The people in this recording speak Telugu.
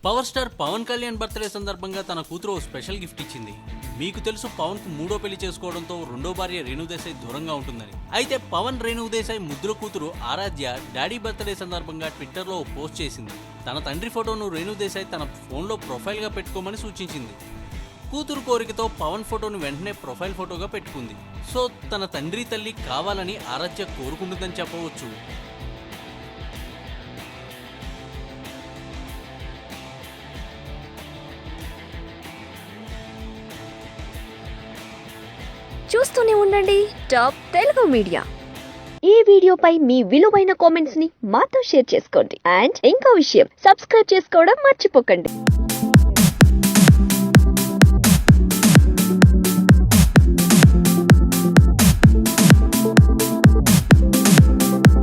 Power star Pawan Kalyan birthday సందర్భంగా తన కూతురు స్పెషల్ గిఫ్ట్ ఇచ్చింది. మీకు తెలుసు పవన్ కు మూడో పెళ్లి చేసుకోవడంతో రెండో భార్య రేణు దేశాయ్ దూరంగా ఉంటుందని. అయితే పవన్ రేణు దేశాయ్ ముద్దుల కూతురు ఆరాధ్య డాడీ బర్త్డే సందర్భంగా ట్విట్టర్ లో పోస్ట్ చేసింది. తన తండ్రి ఫోటోను రేణు దేశాయ్ తన ఫోన్లో ప్రొఫైల్ గా పెట్టుకోమని సూచించింది. కూతురు కోరికతో పవన్ ఫోటోను వెంటనే ప్రొఫైల్ ఫోటోగా పెట్టుకుంది. సో తన తండ్రి తల్లి కావాలని ఆరాధ్య కోరుకుంటుందని చెప్పవచ్చు. చూస్తూనే ఉండండి టాప్ తెలుగు మీడియా. ఈ వీడియోపై మీ విలువైన కామెంట్స్ ని మాతో షేర్ చేసుకోండి. అండ్ ఇంకో విషయం, సబ్స్క్రైబ్ చేసుకోవడం మర్చిపోకండి.